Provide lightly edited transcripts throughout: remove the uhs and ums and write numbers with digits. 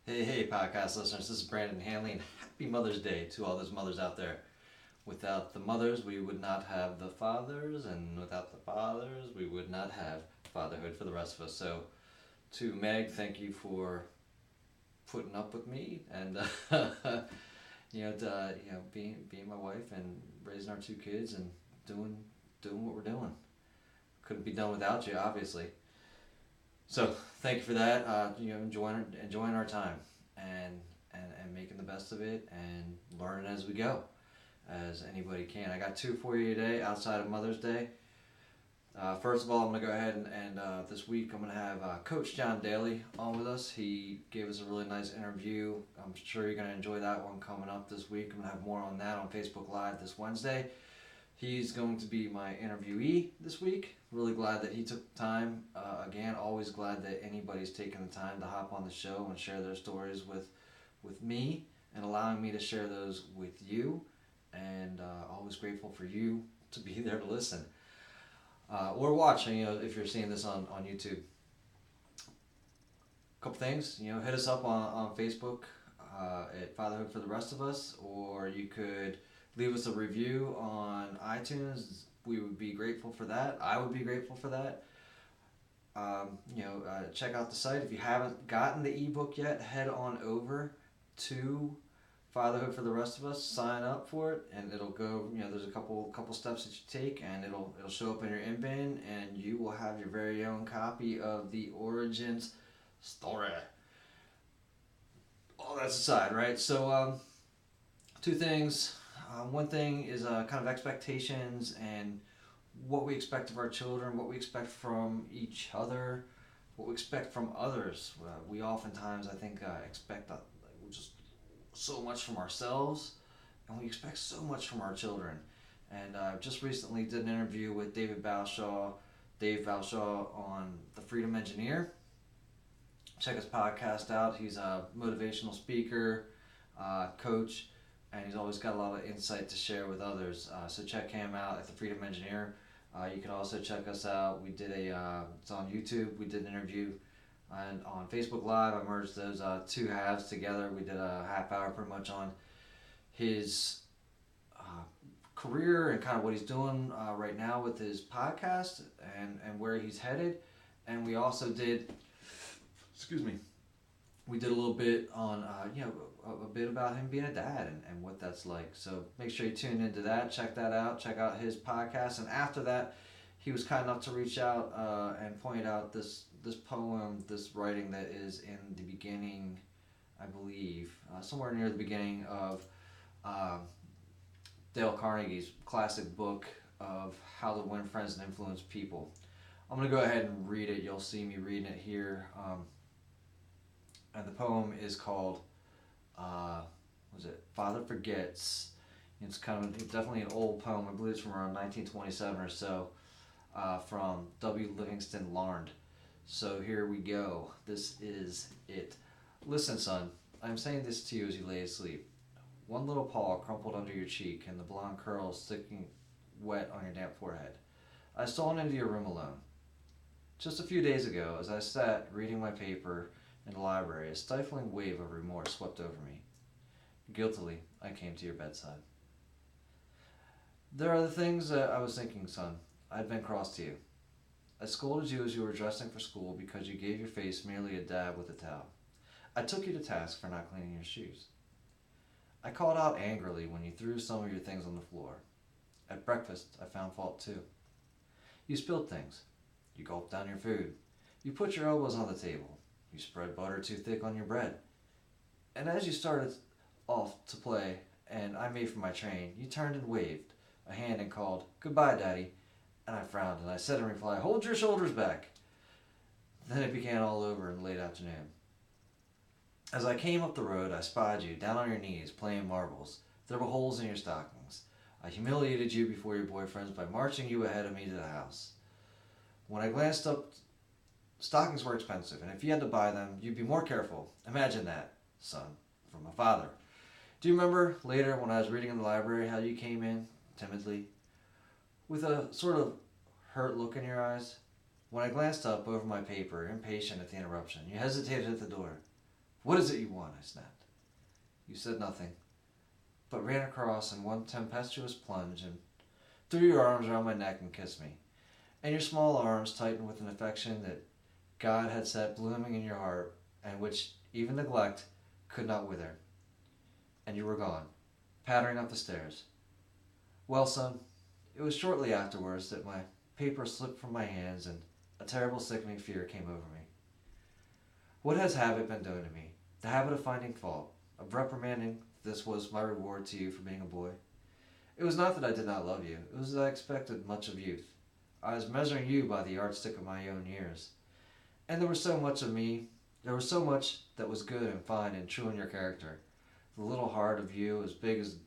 Hey, podcast listeners, this is Brandon Hanley, and happy Mother's Day to all those mothers out there. Without the mothers, we would not have the fathers, and without the fathers, we would not have fatherhood for the rest of us. So, to Meg, thank you for putting up with me and being my wife and raising our two kids and doing what we're doing. Couldn't be done without you, obviously. So thank you for that. Enjoying our time and making the best of it and learning as we go, as anybody can. I got two for you today outside of Mother's Day. First of all, I'm gonna go ahead and this week I'm gonna have Coach John Daly on with us. He gave us a really nice interview. I'm sure you're gonna enjoy that one coming up this week. I'm gonna have more on that on Facebook Live this Wednesday. He's going to be my interviewee this week. Really glad that he took the time. Again, always glad that anybody's taking the time to hop on the show and share their stories with me and allowing me to share those with you. And always grateful for you to be there to listen or watch. If you're seeing this on YouTube. Couple things. Hit us up on Facebook at Fatherhood for the Rest of Us, or you could leave us a review on iTunes. We would be grateful for that. I would be grateful for that. Check out the site. If you haven't gotten the ebook yet, head on over to Fatherhood for the Rest of Us. Sign up for it, and it'll go. There's a couple steps that you take, and it'll show up in your in-bin, and you will have your very own copy of the Origins story. All that's aside, right? So, two things. One thing is kind of expectations and what we expect of our children, what we expect from each other, what we expect from others. We oftentimes, I think, expect just so much from ourselves, and we expect so much from our children. And I just recently did an interview with Dave Balshaw on The Freedom Engineer. Check his podcast out. He's a motivational speaker, coach, and he's always got a lot of insight to share with others. So check him out at The Freedom Engineer. You can also check us out. We did it's on YouTube. We did an interview and on Facebook Live. I merged those two halves together. We did a half hour pretty much on his career and kind of what he's doing right now with his podcast and where he's headed. And we also did, we did a little bit on, a bit about him being a dad and what that's like. So make sure you tune into that, check that out, check out his podcast. And after that, he was kind enough to reach out and point out this poem, this writing that is in the beginning, I believe, somewhere near the beginning of Dale Carnegie's classic book of How to Win Friends and Influence People. I'm going to go ahead and read it. You'll see me reading it here. And the poem is called, Father Forgets. It's definitely an old poem. I believe it's from around 1927 or so, from Livingston Larned. So here we go. This is it. Listen, son, I'm saying this to you as you lay asleep. One little paw crumpled under your cheek and the blonde curls sticking wet on your damp forehead. I stolen into your room alone. Just a few days ago, as I sat reading my paper in the library, a stifling wave of remorse swept over me. Guiltily, I came to your bedside. There are the things that I was thinking, son. I'd been cross to you. I scolded you as you were dressing for school because you gave your face merely a dab with a towel. I took you to task for not cleaning your shoes. I called out angrily when you threw some of your things on the floor. At breakfast, I found fault too. You spilled things. You gulped down your food. You put your elbows on the table. You spread butter too thick on your bread. And as you started off to play and I made for my train, you turned and waved a hand and called, "Goodbye, Daddy." And I frowned and I said in reply, "Hold your shoulders back." Then it began all over in the late afternoon. As I came up the road, I spied you down on your knees playing marbles. There were holes in your stockings. I humiliated you before your boyfriends by marching you ahead of me to the house. When I glanced up, stockings were expensive, and if you had to buy them, you'd be more careful. Imagine that, son, from a father. Do you remember later when I was reading in the library how you came in, timidly, with a sort of hurt look in your eyes? When I glanced up over my paper, impatient at the interruption, you hesitated at the door. What is it you want? I snapped. You said nothing, but ran across in one tempestuous plunge and threw your arms around my neck and kissed me. And your small arms tightened with an affection that God had set blooming in your heart, and which even neglect could not wither. And you were gone, pattering up the stairs. Well, son, it was shortly afterwards that my paper slipped from my hands and a terrible sickening fear came over me. What has habit been doing to me? The habit of finding fault, of reprimanding this was my reward to you for being a boy. It was not that I did not love you, it was that I expected much of youth. I was measuring you by the yardstick of my own years. And there was so much of me, there was so much that was good and fine and true in your character. The little heart of you as big as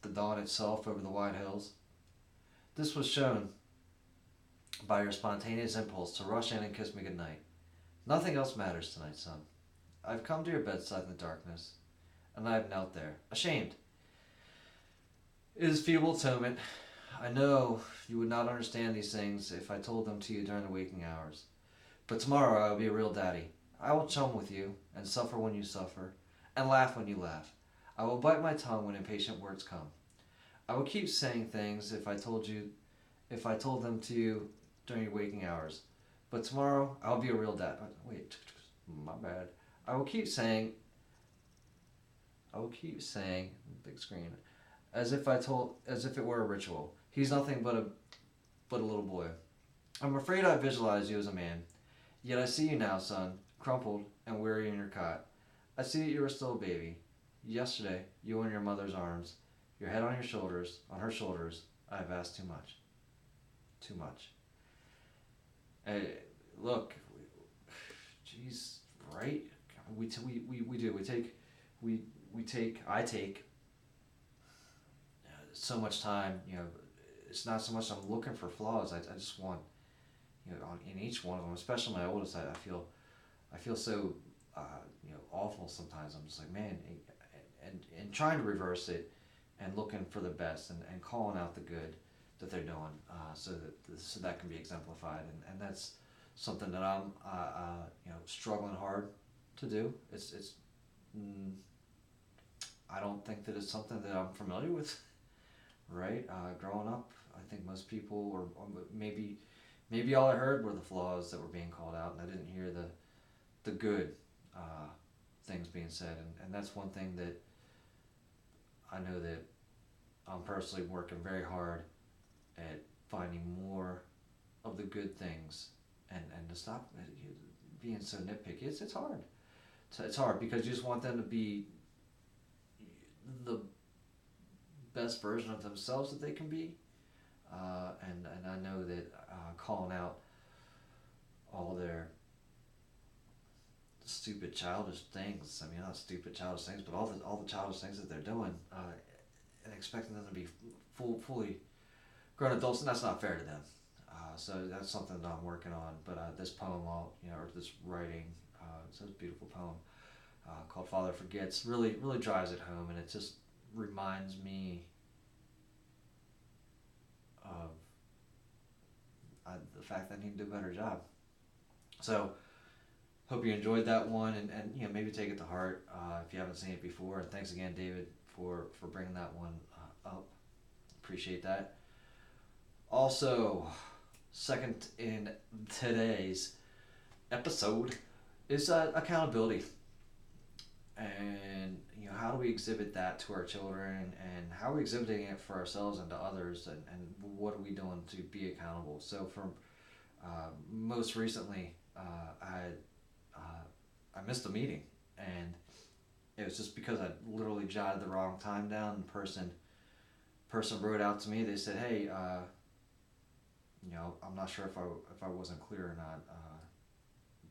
the dawn itself over the wide hills. This was shown by your spontaneous impulse to rush in and kiss me goodnight. Nothing else matters tonight, son. I've come to your bedside in the darkness, and I have knelt there, ashamed. It is feeble atonement. I know you would not understand these things if I told them to you during the waking hours. But tomorrow I will be a real daddy. I will chum with you, and suffer when you suffer, and laugh when you laugh. I will bite my tongue when impatient words come. I will keep saying things if I told them to you during your waking hours. But tomorrow I'll be a real dad. Wait, my bad. I will keep saying, big screen, as if it were a ritual. He's nothing but a little boy. I'm afraid I visualize you as a man. Yet I see you now, son, crumpled and weary in your cot. I see that you are still a baby. Yesterday, you were in your mother's arms, your head on her shoulders. I have asked too much. Too much. Hey, look, jeez, right? We do. I take so much time. It's not so much I'm looking for flaws. I just want, in each one of them, especially my oldest. I feel so awful sometimes. I'm just like, man, and trying to reverse it and looking for the best and calling out the good that they're doing, so that can be exemplified, and that's something that I'm struggling hard to do. I don't think that it's something that I'm familiar with, right? Growing up, I think most people, or maybe all I heard were the flaws that were being called out, and I didn't hear the good things being said, and that's one thing that I know that I'm personally working very hard at finding more of the good things, and to stop being so nitpicky. It's hard. It's hard because you just want them to be the best version of themselves that they can be, and I know that calling out all their stupid childish things. I mean, not stupid childish things, but all the childish things that they're doing, and expecting them to be fully grown adults, and that's not fair to them. So that's something that I'm working on. But this poem, or this writing, it's a beautiful poem called "Father Forgets," really drives it home, and it just reminds me of the fact that I need to do a better job. So hope you enjoyed that one, and maybe take it to heart if you haven't seen it before. And thanks again, David, for bringing that one up. Appreciate that. Also, second in today's episode is accountability, and how do we exhibit that to our children, and how are we exhibiting it for ourselves and to others, and what are we doing to be accountable? So from most recently, I missed a meeting, and it was just because I literally jotted the wrong time down. And person wrote out to me. They said, "Hey, I'm not sure if I wasn't clear or not,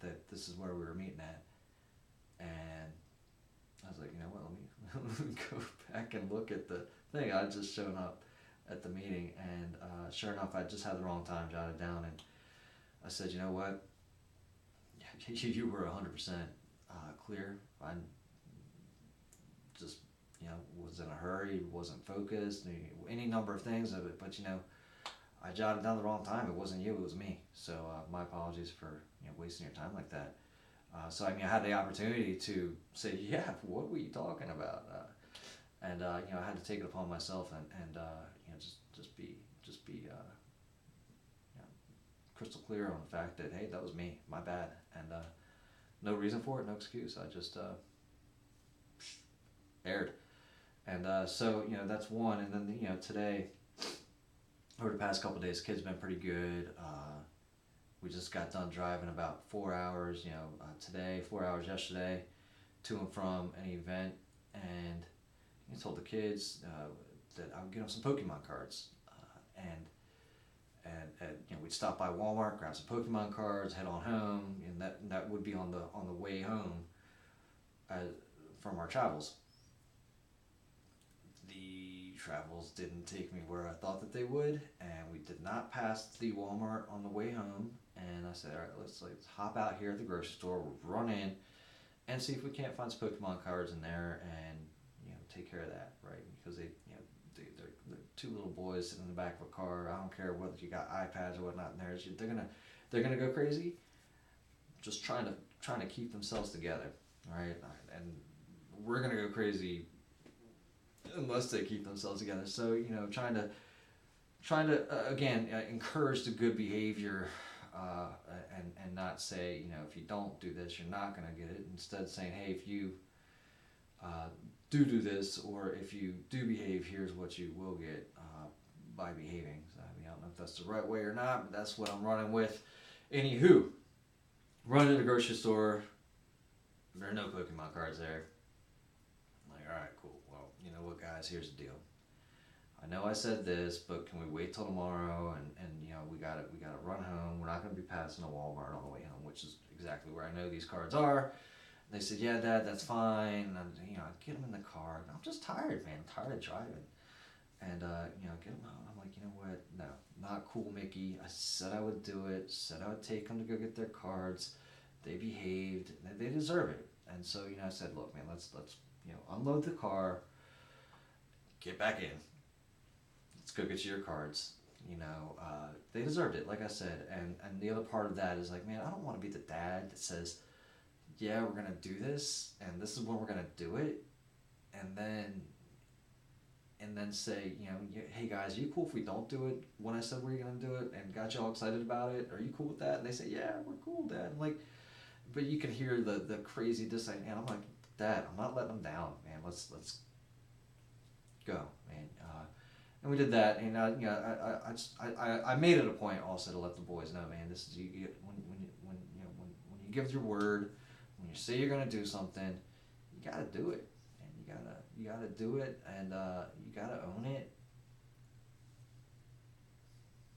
that this is where we were meeting at." And I was like, let me go back and look at the thing. I'd just shown up at the meeting, and sure enough, I just had the wrong time jotted down. And I said, you know what? You were 100% clear. I just, was in a hurry, wasn't focused, any number of things of it. But I jotted down the wrong time. It wasn't you, it was me. So my apologies for wasting your time like that. So I mean, I had the opportunity to say, yeah, what were you talking about? And I had to take it upon myself and just be crystal clear on the fact that, hey, that was me, my bad, and no reason for it, no excuse. I just aired, and so that's one. And then today, over the past couple of days, the kid's been pretty good. We just got done driving about 4 hours. Today, 4 hours yesterday, to and from an event, and I told the kids that I would get them some Pokemon cards, and we'd stop by Walmart, grab some Pokemon cards, head on home, and that would be on the way home from our travels. The travels didn't take me where I thought that they would, and we did not pass the Walmart on the way home. And I said, all right, let's hop out here at the grocery store, we'll run in, and see if we can't find some Pokemon cards in there, and take care of that, right? Because they're two little boys sitting in the back of a car. I don't care whether you got iPads or whatnot in there. They're gonna go crazy, just trying to keep themselves together, right? And we're gonna go crazy unless they keep themselves together. So trying to again encourage the good behavior, and not say if you don't do this you're not gonna get it. Instead saying, hey, if you do this, or if you do behave, here's what you will get by behaving. So, I don't know if that's the right way or not, but that's what I'm running with. Anywho, running to the grocery store, there are no Pokemon cards there. I'm like, all right, cool. Well, you know what, guys? Here's the deal. I know I said this, but can we wait till tomorrow? And we gotta run home. We're not gonna be passing a Walmart on the way home, which is exactly where I know these cards are. They said, yeah, Dad, that's fine. And I get them in the car. I'm just tired, man. I'm tired of driving. And get them out. I'm like, you know what? No, not cool, Mickey. I said I would do it. Said I would take them to go get their cards. They behaved. They deserve it. And so I said, look, man, let's unload the car. Get back in. Let's go get you your cards. They deserved it, like I said. And the other part of that is like, man, I don't want to be the dad that says, yeah, we're gonna do this, and this is when we're gonna do it, and then say, hey guys, are you cool if we don't do it when I said we were gonna do it, and got you all excited about it? Are you cool with that? And they say, yeah, we're cool, Dad. I'm like, but you can hear the crazy disdain, and I'm like, Dad, I'm not letting them down, man. Let's go, man. And we did that, and I made it a point also to let the boys know, man. This is when you give your word. When you say you're gonna do something, you gotta do it, and you gotta do it, and you gotta own it.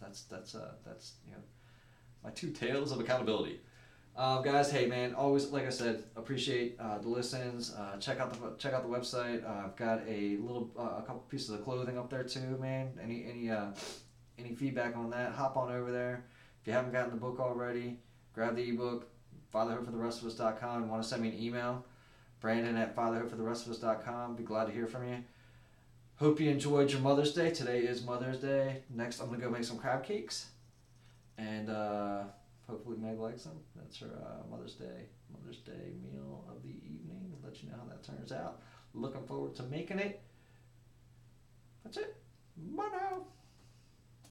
That's my two tales of accountability. Guys, hey man, always, like I said, appreciate the listens. Check out the website. I've got a couple pieces of clothing up there too, man. Any feedback on that? Hop on over there. If you haven't gotten the book already, grab the ebook. fatherhoodfortherestofus.com. Want to send me an email? Brandon@fatherhoodfortherestofus.com. Be glad to hear from you. Hope you enjoyed your Mother's Day. Today is Mother's Day. Next, I'm gonna go make some crab cakes, and hopefully Meg likes them. That's her Mother's Day meal of the evening. I'll let you know how that turns out. Looking forward to making it. That's it. Bye now.